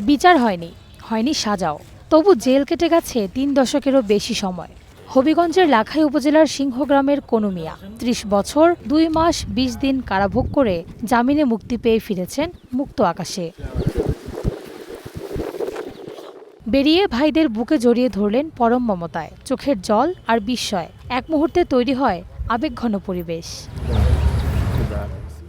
বিচার হয়নি সাজাও, তবু জেল কেটে গেছে ৩ দশকেরও বেশি সময়। হবিগঞ্জের লাখাই উপজেলার সিংহগ্রামের কনু মিয়া ৩০ বছর ২ মাস ২০ দিন কারাভোগ করে জামিনে মুক্তি পেয়ে ফিরেছেন মুক্ত আকাশে। বেরিয়ে ভাইদের বুকে জড়িয়ে ধরলেন পরম মমতায়, চোখের জল আর বিস্ময়, এক মুহূর্তে তৈরি হয় আবেগঘন পরিবেশ।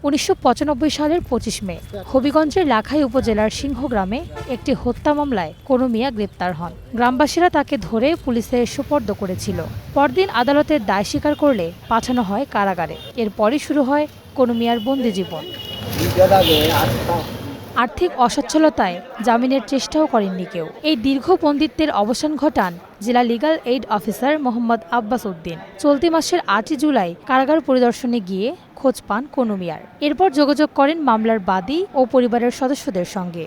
১৯৯৫ সালের ২৫ মে হবিগঞ্জের লাখাই উপজেলার সিংহগ্রামে একটি হত্যা মামলায় কনু মিয়া গ্রেপ্তার হন। গ্রামবাসীরা তাকে ধরে পুলিশের সোপর্দ করেছিল। পরদিন আদালতের দায় স্বীকার করলে পাঠানো হয় কারাগারে। এরপরই শুরু হয় কনু মিয়ার বন্দি জীবন। আর্থিক অসচ্ছলতায় জামিনের চেষ্টাও করেননি কেউ। এই দীর্ঘ বন্দিত্বের অবসান ঘটান জেলা legal aid officer Mohammad Abbas Uddin. চলতি মাসের ৮ই জুলাই কারাগার পরিদর্শনে গিয়ে খোঁজ পান কনু মিয়ার। এরপর যোগাযোগ করেন মামলার বাদী ও পরিবারের সদস্যদের সঙ্গে।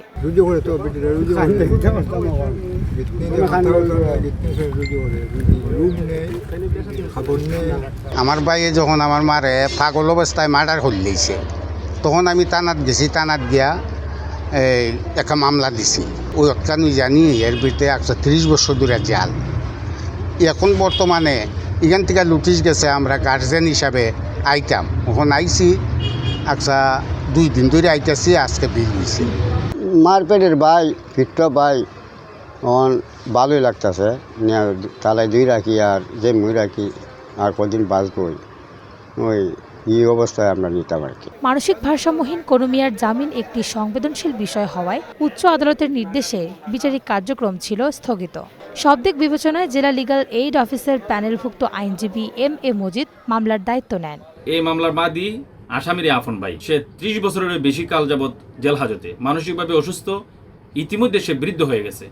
আমার ভাইয়ে যখন আমার মারে পাগল অবস্থায় মার্ডার করলেইছে, তখন আমি টানাত গেছি। টানাত গিয়া একটা মামলা দিছি। ওই একটা নুই জানি এর ভিতরে ১৩০ বছর ধরে জাল। এখন বর্তমানে এখান থেকে নোটিশ গেছে, আমরা গার্জেন হিসাবে আইতাম। ওখানে আইছি, ২ দিন ধরে আইতাছি, আজকে বিল হয়েছি। মারপেটের ভাই ফিট্ট ভাই তখন ভালোই লাগতেছে। তালাই ২ রাখি আর যে মুই রাখি আর কদিন বাঁচবই, ওই এই অবস্থায় আমরা নিতাম আর কি। মানসিক ভারসাম্যহীন কনু মিয়ার জামিন একটি সংবেদনশীল বিষয় হওয়ায় উচ্চ আদালতের নির্দেশে বিচারিক কার্যক্রম ছিল স্থগিত। সব দিক বিবেচনায় জেলা লিগ্যাল এইড অফিসের প্যানেলভুক্ত আইনজীবী এম.এ. মজিদ মামলার দায়িত্ব নেন। এই মামলার বাদী আসামির আফন ভাই, সে ৩০ বছরের বেশি কাল যাবৎ জেল হাজতে, মানসিকভাবে অসুস্থ, ইতিমধ্যে সে বৃদ্ধ হয়ে গেছে।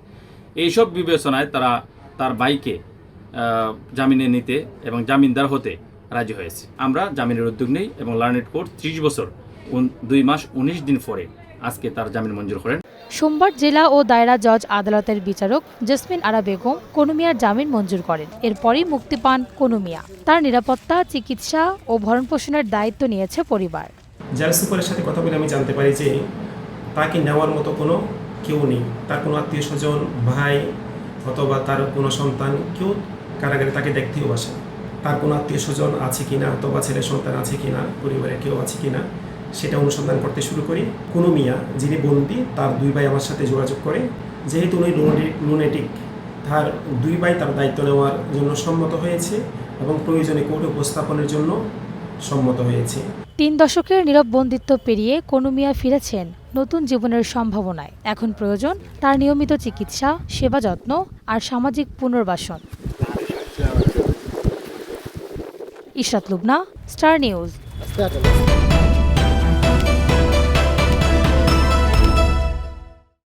এইসব বিবেচনায় তারা তার ভাইকে জামিনে নিতে এবং জামিনদার হতে রাজি হয়েছে। আমরা জামিনের উদ্যোগ নেই এবং লার্নেড কোর্ট ৩০ বছর ২ মাস ১৯ দিন পরে আজকে তার জামিন মঞ্জুর করেন। সোমবার জেলা ও দায়রা জজ আদালতের বিচারক জেসমিন আরা বেগম কনু মিয়ার জামিন মঞ্জুর করেন। এরপরই মুক্তি পান কনু মিয়া। তার নিরাপত্তা, চিকিৎসা ও ভরণপোষণের দায়িত্ব নিয়েছে পরিবার। জেল সুপারের সাথে কথা বলে আমি জানতে পারি যে তাকে নেওয়ার মতো কোনো কেউ নেই। তার কোনো আত্মীয় স্বজন, ভাই অথবা তার কোনো সন্তান কেউ কারাগারে তাকে দেখতেও আসে। তার কোনো আত্মীয় স্বজন আছে কিনা অথবা ছেলে সন্তান আছে কিনা, পরিবারে কেউ আছে কিনা, সেটা অনুসন্ধান করতে শুরু করি। কনু মিয়া যিনি বন্দী, তার 2 ভাই আমার সাথে যোগাযোগ করে। যেহেতু উনি লুনেটিক, তার 2 ভাই তার দায়িত্ব নেওয়ার জন্য সম্মত হয়েছে এবং প্রয়োজনে কোর্টে উপস্থাপনের জন্য সম্মত হয়েছে। ৩ দশকের নীরব বন্দিত্ব পেরিয়ে কনু মিয়া ফিরেছেন নতুন জীবনের সম্ভাবনায়। এখন প্রয়োজন তার নিয়মিত চিকিৎসা, সেবা যত্ন আর সামাজিক পুনর্বাসন। Ishrat Lubna, star news.